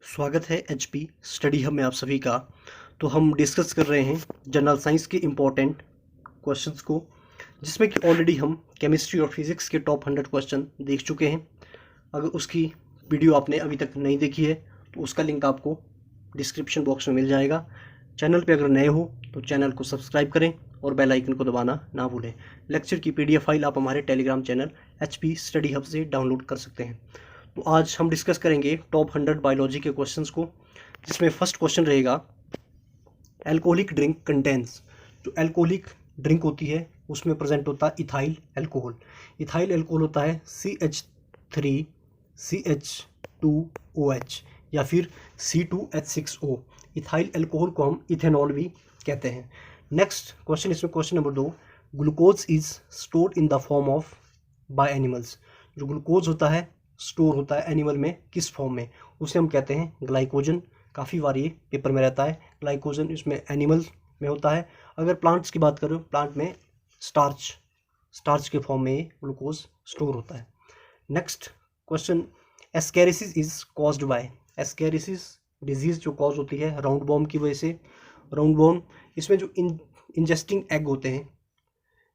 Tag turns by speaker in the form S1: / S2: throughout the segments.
S1: स्वागत है HP study hub में आप सभी का। तो हम डिस्कस कर रहे हैं जनरल साइंस के इम्पोर्टेंट क्वेश्चंस को, जिसमें कि ऑलरेडी हम केमिस्ट्री और फिजिक्स के टॉप 100 क्वेश्चन देख चुके हैं। अगर उसकी वीडियो आपने अभी तक नहीं देखी है तो उसका लिंक आपको डिस्क्रिप्शन बॉक्स में मिल जाएगा। चैनल पे अगर नए हो तो चैनल को सब्सक्राइब करें और बेल आइकन को दबाना ना भूलें। लेक्चर की पीडीएफ फाइल आप हमारे Telegram channel HP study hub से डाउनलोड कर सकते हैं। तो आज हम डिस्कस करेंगे टॉप 100 बायोलॉजी के क्वेश्चंस को, जिसमें फर्स्ट क्वेश्चन रहेगा एल्कोहलिक ड्रिंक कंटेंस। जो एल्कोहलिक ड्रिंक होती है उसमें प्रेजेंट होता है इथाइल एल्कोहल। इथाइल एल्कोहल होता है CH3CH2OH या फिर C2H6O। इथाइल एल्कोहल को हम इथेनॉल भी कहते हैं। नेक्स्ट क्वेश्चन, इसमें question number 2, glucose is stored in the form of by animals. जो ग्लूकोज होता है स्टोर होता है एनिमल में किस फॉर्म में, उसे हम कहते हैं ग्लाइकोजन। काफ़ी बार ये पेपर में रहता है ग्लाइकोजन, इसमें एनिमल में होता है। अगर प्लांट्स की बात करें, प्लांट में स्टार्च के फॉर्म में ग्लूकोज स्टोर होता है। Next question, ascariasis is caused by. Ascariasis disease जो कॉज होती है राउंड वॉर्म की वजह से। राउंड वॉर्म, इसमें जो इंजेस्टिंग एग होते हैं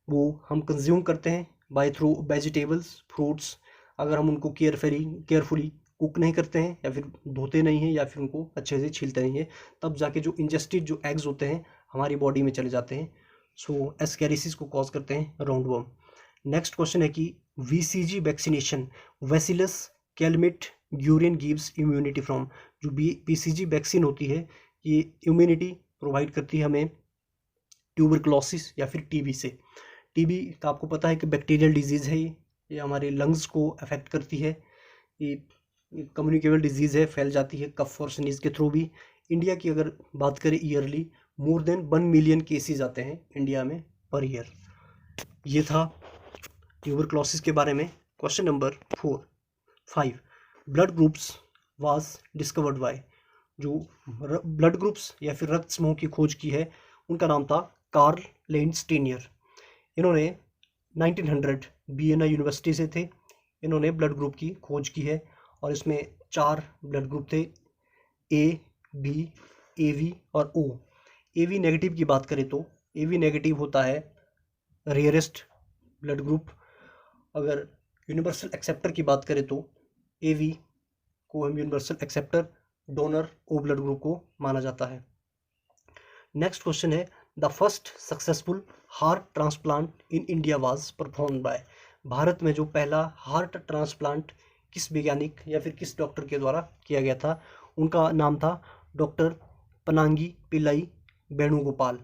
S1: वो हम कंज्यूम करते हैं बाय थ्रू वेजिटेबल्स, फ्रूट्स। अगर हम उनको केयरफुली कुक नहीं करते हैं या फिर धोते नहीं हैं या फिर उनको अच्छे से छीलते नहीं हैं, तब जाके जो इंजेस्टेड जो एग्स होते हैं हमारी बॉडी में चले जाते हैं। सो एस्केरिसिस को कॉज करते हैं राउंड वर्म। नेक्स्ट क्वेश्चन है कि VCG vaccination, bacillus Calmette Guerin gives immunity from. जो BCG वैक्सीन होती है ये इम्यूनिटी प्रोवाइड करती है हमें ट्यूबरक्लोसिस या फिर टीबी से। टीबी का आपको पता है कि बैक्टीरियल डिजीज़ है, ये हमारे लंग्स को अफेक्ट करती है। ये कम्युनिकेबल डिजीज़ है, फैल जाती है कफ और स्नीज के थ्रू भी। इंडिया की अगर बात करें, yearly more than 1 million cases आते हैं इंडिया में पर ईयर। ये था ट्यूबरक्लोसिस के बारे में। Question number 5, blood groups was discovered by. जो ब्लड ग्रुप्स या फिर रक्त समूह की खोज की है उनका नाम था कार्ल लेंडस्टीनियर। इन्होंने 1900 वियना यूनिवर्सिटी से थे। इन्होंने ब्लड ग्रुप की खोज की है और इसमें 4 ब्लड ग्रुप थे, A, B, AB और O। AB नेगेटिव की बात करें तो AB नेगेटिव होता है रेयरेस्ट ब्लड ग्रुप। अगर यूनिवर्सल एक्सेप्टर की बात करें तो AB को हम universal acceptor donor O blood group को माना जाता है। नेक्स्ट क्वेश्चन है, the first successful heart transplant in India was performed by. Bharat में जो पहला हार्ट ट्रांसप्लांट किस वैज्ञानिक या फिर किस डॉक्टर के द्वारा किया गया था, उनका नाम था doctor Panangi Pillai Venugopal.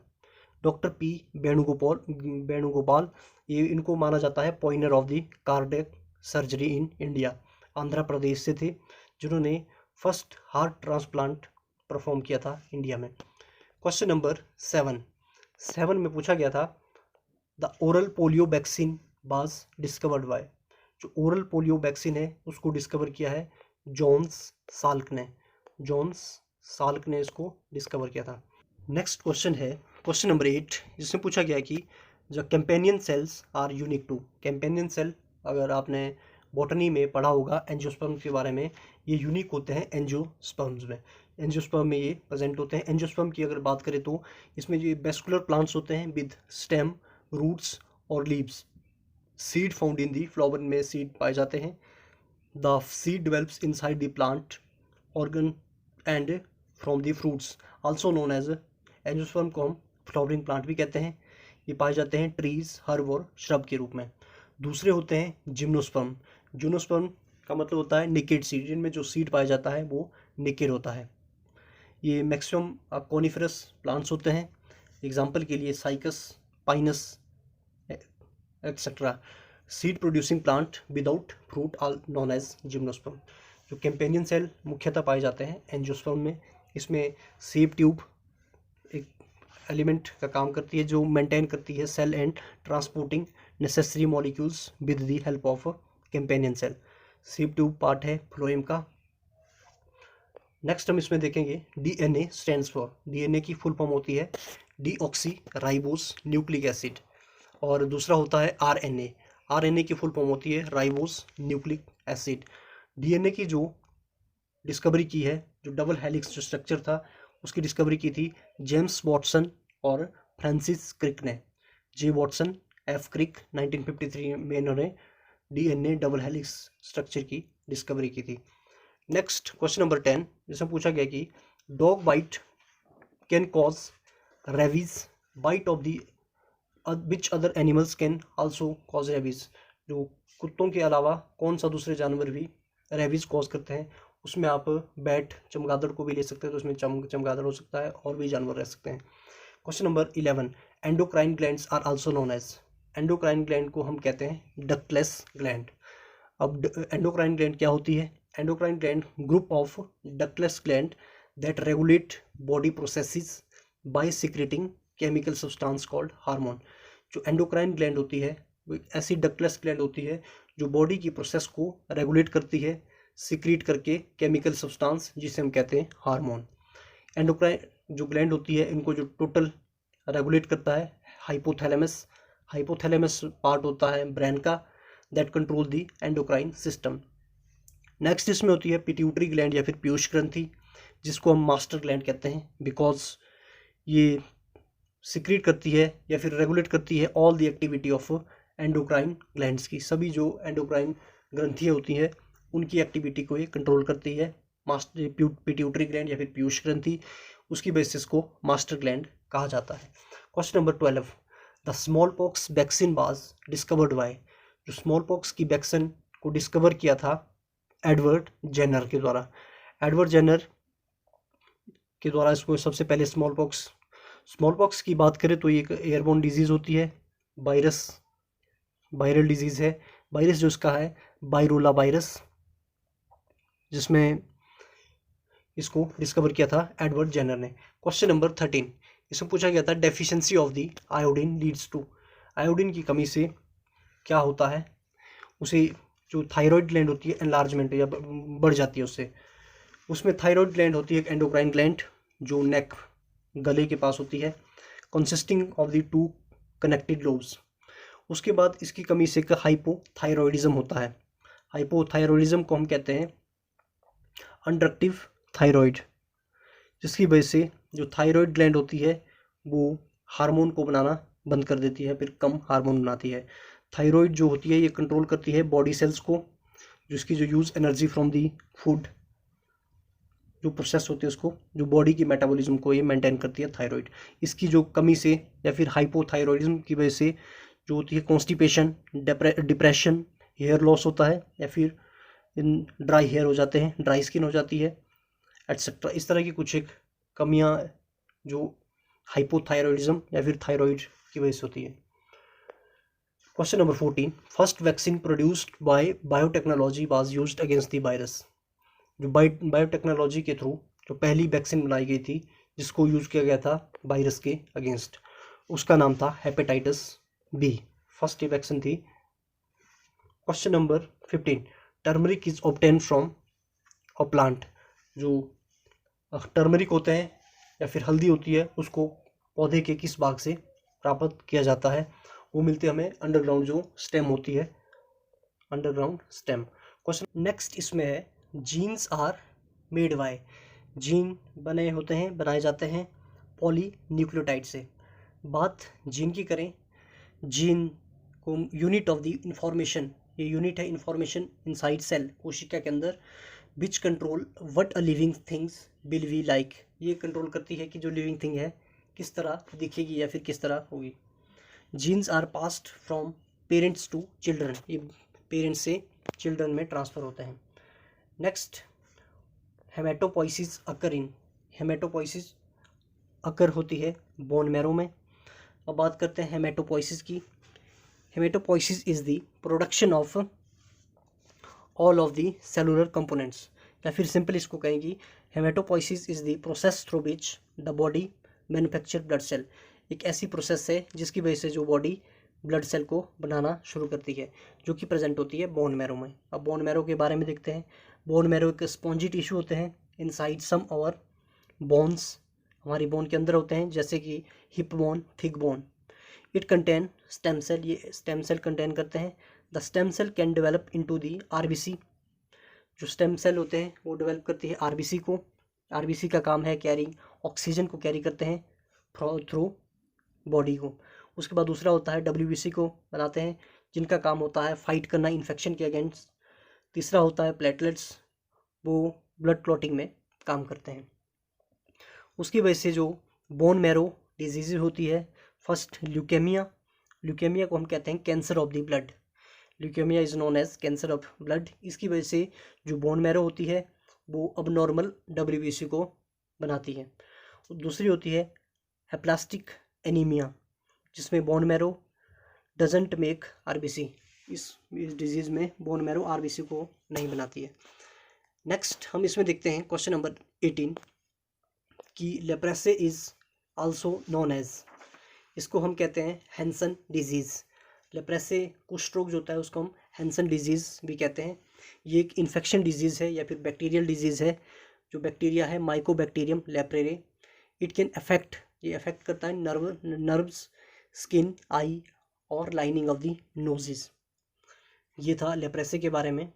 S1: Doctor P Venugopal, ये इनको माना जाता है pioneer of the cardiac surgery in India. Andhra Pradesh से थे जिन्होंने फर्स्ट हार्ट ट्रांसप्लांट परफॉर्म किया था इंडिया में। क्वेश्चन नंबर 7 में पूछा गया था, the oral polio vaccine was discovered by. जो ओरल पोलियो वैक्सीन है उसको डिस्कवर किया है जॉन्स साल्क ने इसको डिस्कवर किया था। नेक्स्ट क्वेश्चन है क्वेश्चन नंबर 8, जिसमें पूछा गया कि जो companion cells are unique to. Companion cell, अगर आपने बॉटनी में पढ़ा होगा एंजियोस्पर्म के बारे में, ये यूनिक होते हैं एंजियोस्पर्म्स में। एंजियोस्पर्म में ये प्रेजेंट होते हैं। एंजियोस्पर्म की अगर बात करें तो इसमें जो वेस्कुलर प्लांट्स होते हैं विद स्टेम, रूट्स और leaves. Seed found in the flower में सीड पाए जाते हैं। The seed develops inside the plant organ and from the fruits also known as. Angiosperm को हम फ्लावरिंग प्लांट भी कहते हैं। ये पाए जाते हैं ट्रीज, हर्ब और श्रब के रूप में। दूसरे होते हैं जिम्नोस्पर्म। जिम्नोस्पर्म का मतलब होता है निकेड सीड, जिनमें जो सीड पाया जाता है वो निकेड होता है। ये मैक्सिमम कॉनिफरस प्लांट्स होते हैं। एग्जाम्पल के लिए cycas, pinus etcetera. Seed producing plant without fruit all known as gymnosperm. जो कैंपेनियन सेल मुख्यतः पाए जाते हैं एंजियोस्पर्म में। इसमें सेप ट्यूब एक एलिमेंट का काम करती है जो मेंटेन करती है cell and transporting necessary molecules with the help of companion cell. Sap tube part है फ्लोएम का। नेक्स्ट हम इसमें देखेंगे DNA स्टैंड्स फॉर। DNA की फुल फॉर्म होती है डीऑक्सी राइबोस न्यूक्लिक एसिड। और दूसरा होता है RNA की फुल फॉर्म होती है राइबोस न्यूक्लिक एसिड। DNA की जो डिस्कवरी की है, जो डबल हेलिक्स जो स्ट्रक्चर था उसकी डिस्कवरी की थी जेम्स वॉटसन और फ्रांसिस क्रिक ने। जे वॉटसन, एफ क्रिक, 1953 में इन्होंने डीएनए डबल हेलिक्स स्ट्रक्चर की डिस्कवरी की थी। नेक्स्ट क्वेश्चन नंबर 10, जिसमें पूछा गया कि dog bite can cause rabies, bite of the which other animals can also cause rabies. जो कुत्तों के अलावा कौन सा दूसरे जानवर भी रेबीज कॉज करते हैं, उसमें आप बैट, चमगादड़ को भी ले सकते हैं, तो उसमें चमगादड़ हो सकता है और भी जानवर रह सकते हैं। Question number 11, endocrine glands are also known as. Endocrine gland को हम कहते हैं डक्टलेस ग्लैंड। अब एंडोक्राइन ग्लैंड क्या होती है? Endocrine gland group of ductless gland that regulate body processes by secreting chemical substance called hormone. जो एंडोक्राइन ग्लैंड होती है वो ऐसी डक्टलेस ग्लैंड होती है जो बॉडी की प्रोसेस को रेगुलेट करती है सिक्रीट करके केमिकल सब्सटेंस, जिसे हम कहते हैं हार्मोन। एंडोक्राइन जो ग्लैंड होती है इनको जो टोटल रेगुलेट करता है हाइपोथैलेमस। हाइपोथैलेमस पार्ट होता है ब्रेन का that control the endocrine system. Next इसमें होती है पिट्यूटरी ग्लैंड या फिर पीयूष ग्रंथि, जिसको हम मास्टर ग्लैंड कहते हैं बिकॉज ये सिक्रीट करती है या फिर रेगुलेट करती है all the activity of endocrine glands की। सभी जो एंडोक्राइन ग्रंथियाँ होती हैं उनकी एक्टिविटी को ये कंट्रोल करती है। मास्टर पिट्यूटरी ग्लैंड या फिर पीयूष ग्रंथि, उसकी बेसिस को मास्टर ग्लैंड कहा जाता है। Question number 12, the small pox vaccine was discovered by. जो स्मॉल पॉक्स की वैक्सीन को डिस्कवर किया था एडवर्ड जेनर के द्वारा। एडवर्ड जेनर के द्वारा इसको सबसे पहले स्मॉल पॉक्स की बात करें तो ये एक एयरबोर्न डिजीज़ होती है, वायरल डिजीज़ है। वायरस जो इसका है वायरोला वायरस, जिसमें इसको डिस्कवर किया था एडवर्ड जेनर ने। क्वेश्चन नंबर 13, इसमें पूछा गया था deficiency of the iodine leads to. Iodine की कमी से क्या होता है? उसे जो थायराइड ग्लैंड होती है एनलार्जमेंट या बढ़ जाती है उससे। उसमें थायराइड ग्लैंड होती है एक एंडोक्राइन ग्लैंड जो नेक गले के पास होती है, consisting of the 2 connected lobes. उसके बाद इसकी कमी से हाइपोथायरॉयडिज्म होता है। हाइपोथायरॉयडिज्म को हम कहते हैं अंडक्टिव थायराइड, जिसकी वजह से जो थायराइड ग्लैंड होती है वो हार्मोन को बनाना बंद कर देती है, फिर कम हार्मोन बनाती है। थायराइड जो होती है ये कंट्रोल करती है बॉडी सेल्स को, जिसकी जो use energy from the food जो प्रोसेस होती है उसको, जो बॉडी की मेटाबॉलिज्म को ये मेंटेन करती है थायराइड। इसकी जो कमी से या फिर हाइपोथायरॉयडिज्म की वजह से जो होती है कॉन्स्टिपेशन, डिप्रेशन, हेयर लॉस होता है या फिर ड्राई हेयर हो जाते हैं, ड्राई स्किन हो जाती है एटसेट्रा। इस तरह की कुछ एक कमियां जो हाइपोथायरॉयडिज्म या फिर थायराइड की वजह से होती है। Question number 14, first vaccine produced by biotechnology was used against the virus. जो बायोटेक्नोलॉजी के थ्रू जो पहली वैक्सीन बनाई गई थी जिसको यूज किया गया था वायरस के अगेंस्ट, उसका नाम था हेपेटाइटिस बी। फर्स्ट ये वैक्सीन थी। Question number 15, turmeric is obtain from a plant. जो टर्मरिक होते हैं या फिर हल्दी होती है उसको पौधे के किस भाग से प्राप्त किया जाता है? वो मिलती है हमें अंडरग्राउंड जो स्टेम होती है, अंडरग्राउंड स्टेम। क्वेश्चन नेक्स्ट इसमें है genes are made by. Gene बनाए जाते हैं पॉलीन्यूक्लियोटाइड से। बात जीन की करें, जीन को यूनिट ऑफ द इंफॉर्मेशन, ये यूनिट है इंफॉर्मेशन इनसाइड सेल, कोशिका के अंदर, which control what a living things will be like. ये कंट्रोल करती है कि जो लिविंग थिंग है किस तरह दिखेगी या फिर किस तरह होगी। Genes are passed from parents to children, ये पेरेंट्स से चिल्ड्रन में ट्रांसफ़र होते हैं। नेक्स्ट, हेमेटोपोइसिस अकर इन। हेमेटोपोइसिस अकर होती है बोन मैरो में। अब बात करते हैं हेमेटोपोइसिस की। Hematopoiesis is the production of all of the cellular components, या फिर सिंपल इसको कहेंगे hematopoiesis is the process through which the body manufacture blood cell. एक ऐसी प्रोसेस है जिसकी वजह से जो बॉडी ब्लड सेल को बनाना शुरू करती है, जो कि प्रेजेंट होती है बोन मैरो में। अब बोन मैरो के बारे में देखते हैं। बोन मैरो एक स्पॉन्जी टिश्यू होते हैं इनसाइड सम आवर बोन्स, हमारी बोन के अंदर होते हैं, जैसे कि hip bone, thick bone. It contain stem cell, ये स्टेम सेल कंटेन करते हैं। The stem cell can develop into the RBC. जो स्टेम सेल होते हैं वो डेवलप करती है आरबीसी को, आरबीसी का काम है कैरिंग, ऑक्सीजन को कैरी करते हैं थ्रू बॉडी को। उसके बाद दूसरा होता है डब्ल्यूबीसी को बनाते हैं जिनका काम होता है फाइट करना इन्फेक्शन के अगेंस्ट। तीसरा होता है प्लेटलेट्स, वो ब्लड क्लॉटिंग में काम करते हैं। उसकी वजह से जो बोन मैरो डिजीज होती है, फर्स्ट ल्यूकेमिया। ल्यूकेमिया को हम कहते हैं cancer of the blood. Leukaemia is known as cancer of blood. इसकी वजह से जो बोन मैरो होती है वो अब नॉर्मल डब्ल्यूबीसी को बनाती है। दूसरी होती है एप्लास्टिक एनीमिया, जिसमें bone marrow doesn't make RBC. इस डिजीज़ में बोन मैरो आरबीसी को नहीं बनाती है। नेक्स्ट हम इसमें देखते हैं क्वेश्चन नंबर 18 कि लेप्रेसे इज़ आल्सो नोन एज, इसको हम कहते हैं हैंसन डिजीज़। लेप्रेसे कुष्ठ रोग जो होता है उसको हम हैंसन डिजीज़ भी कहते हैं। ये एक इन्फेक्शन डिजीज़ है या फिर बैक्टीरियल डिजीज़ है। जो बैक्टीरिया है माइकोबैक्टीरियम लेप्रेरे, इट कैन अफेक्ट, ये अफेक्ट करता है नर्व्स, स्किन, आई और लाइनिंग ऑफ द नोजेस। ये था लेप्रेसे के बारे में।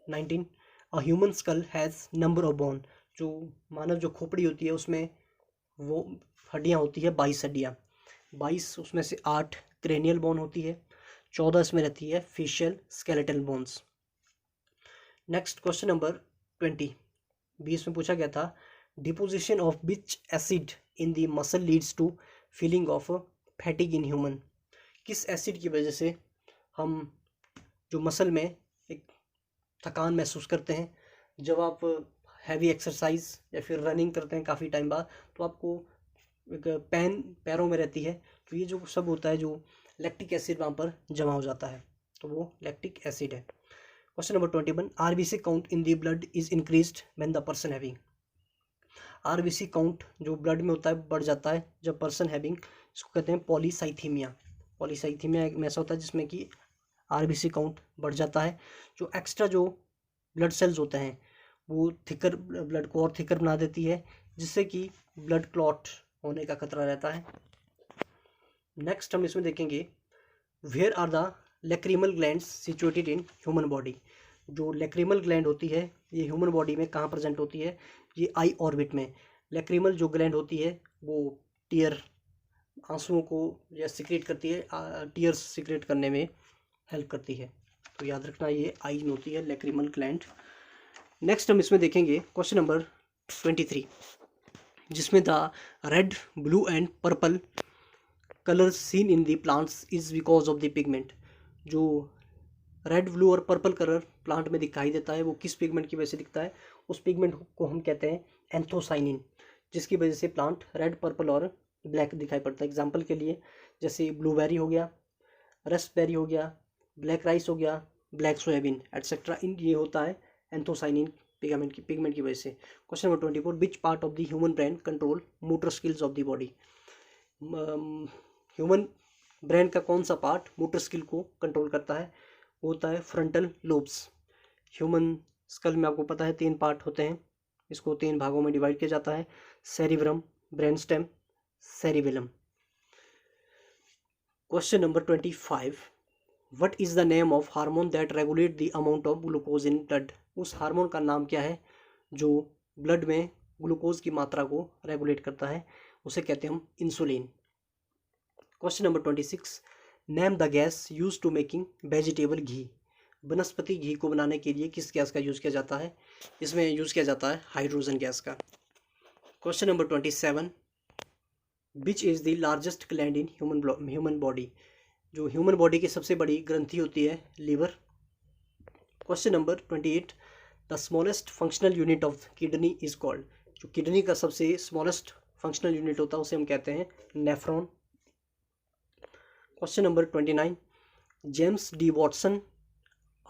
S1: 19 a human school has number of bone, जो मानव जो खोपड़ी होती है उसमें वो हड्डियाँ होती है 22 हड्डियाँ। 22 उसमें से 8 क्रेनियल बोन होती है, 14 इसमें रहती है facial skeletal bones. Next question number 20 20 में पूछा गया था deposition of which acid in the muscle leads to feeling of fatigue in human. किस एसिड की वजह से हम जो मसल में एक थकान महसूस करते हैं, जब आप हैवी एक्सरसाइज या फिर रनिंग करते हैं काफ़ी टाइम बाद तो आपको एक पेन पैरों में रहती है, तो ये जो सब होता है जो लैक्टिक एसिड वहाँ पर जमा हो जाता है, तो वो लैक्टिक एसिड है। Question number 21 RBC count in the blood is increased when the person having. RBC count जो ब्लड में होता है बढ़ जाता है जब पर्सन हैविंग, इसको कहते हैं पॉलीसाइथीमिया। पॉलीसाइथीमिया एक ऐसा होता है जिसमें कि आरबीसी काउंट बढ़ जाता है। जो एक्स्ट्रा जो ब्लड सेल्स होते हैं वो थिकर ब्लड को और थिकर बना देती है, जिससे कि ब्लड क्लॉट होने का खतरा रहता है। नेक्स्ट हम इसमें देखेंगे where are the lacrimal glands situated in human body. जो लैक्रिमल ग्लैंड होती है ये ह्यूमन बॉडी में कहाँ प्रेजेंट होती है, ये आई ऑर्बिट में। लैक्रिमल जो ग्लैंड होती है वो टीयर आंसुओं को या सिक्रेट करती है, टीयर्स सिक्रेट करने में हेल्प करती है, तो याद रखना ये आई में होती है लैक्रिमल ग्लैंड। नेक्स्ट हम इसमें देखेंगे क्वेश्चन नंबर 23 जिसमें the red blue and purple colour seen in the plants is because of the pigment. जो रेड ब्लू और पर्पल कलर प्लांट में दिखाई देता है वो किस पिगमेंट की वजह से दिखता है, उस पिगमेंट को हम कहते हैं एंथोसाइनिन, जिसकी वजह से प्लांट रेड पर्पल और ब्लैक दिखाई पड़ता है। एग्जाम्पल के लिए जैसे ब्लूबेरी हो गया, रस्पबेरी हो गया, ब्लैक राइस हो गया, ब्लैक सोयाबीन एटसेट्रा, इन ये होता है एंथोसाइनिन पिगमेंट की वजह से। Question number 24 which part of the human brain control motor skills of the body. Human brain का कौन सा पार्ट मोटर स्किल को कंट्रोल करता है, वो होता है फ्रंटल लोब्स। ह्यूमन स्कल में आपको पता है 3 पार्ट होते हैं, इसको 3 भागों में डिवाइड किया जाता है, cerebrum, brain stem, cerebellum. Question number 25 what is the name of hormone that regulate the amount of glucose in blood. उस हार्मोन का नाम क्या है जो ब्लड में ग्लूकोज की मात्रा को रेगुलेट करता है, उसे कहते हैं हम insulin. Question number 26 name the gas use to making vegetable ghee. Vanaspati ghee को बनाने के लिए किस गैस का यूज़ किया जाता है, इसमें यूज़ किया जाता है हाइड्रोजन गैस का। Question number 27 which is the largest gland in human body. जो ह्यूमन बॉडी की सबसे बड़ी ग्रंथि होती है liver. Question number 28 the smallest functional unit of kidney is called. जो किडनी का सबसे स्मॉलेस्ट फंक्शनल यूनिट होता है उसे हम कहते हैं nephron. Question number 29 James D Watson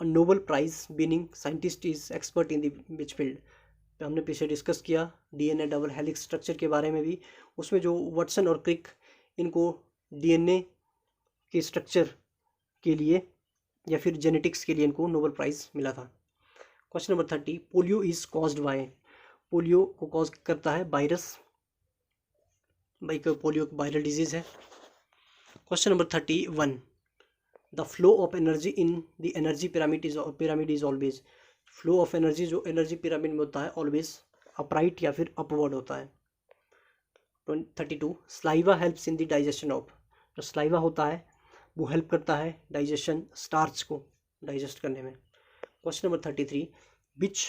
S1: a Nobel prize winning scientist is expert in the which field. हमने पीछे डिस्कस किया डीएनए डबल हेलिक्स स्ट्रक्चर के बारे में भी, उसमें जो वाटसन और क्रिक इनको डीएनए के स्ट्रक्चर के लिए या फिर जेनेटिक्स के लिए इनको नोबेल प्राइज़ मिला था। Question number 30 polio is caused bye. Polio को कॉज करता है वायरस, भाई पोलियो वायरल डिजीज है। Question number 31 the flow of energy in the energy pyramid is always. Flow of energy जो एनर्जी पिरामिड में होता है ऑलवेज अपराइट या फिर अपवर्ड होता है। 32 saliva helps in the digestion of, जो स्लाइवा होता है वो हेल्प करता है डाइजेशन स्टार्च को डाइजेस्ट करने में। Question number 33 which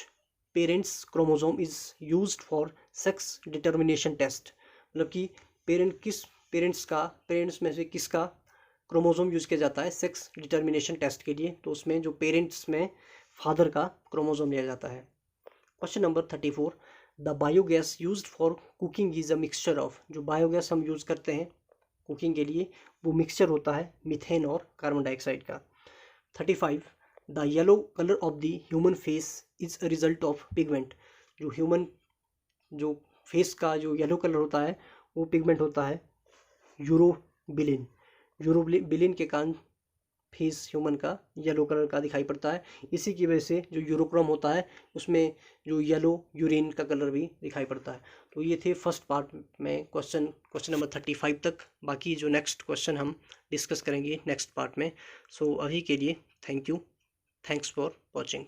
S1: parents chromosome is used for sex determination test, मतलब कि पेरेंट्स में से किसका क्रोमोसोम यूज किया जाता है सेक्स डिटर्मिनेशन टेस्ट के लिए, तो उसमें जो पेरेंट्स में फादर का क्रोमोसोम लिया जाता है। Question number 34 the biogas used for cooking is a mixture of, जो बायोगैस हम यूज़ करते हैं कुकिंग के लिए वो मिक्सचर होता है मीथेन और कार्बन डाइऑक्साइड का। 35 the yellow colour of the human face is a result of pigment, जो फेस का जो येलो कलर होता है वो पिगमेंट होता है यूरोबिलिन के कारण फेस ह्यूमन का येलो कलर का दिखाई पड़ता है। इसी की वजह से जो यूरोक्रोम होता है उसमें जो येलो यूरिन का कलर भी दिखाई पड़ता है। तो ये थे फर्स्ट पार्ट में क्वेश्चन नंबर 35 तक। बाकी जो नेक्स्ट क्वेश्चन हम डिस्कस करेंगे नेक्स्ट पार्ट में। सो अभी के लिए thank you, thanks for watching.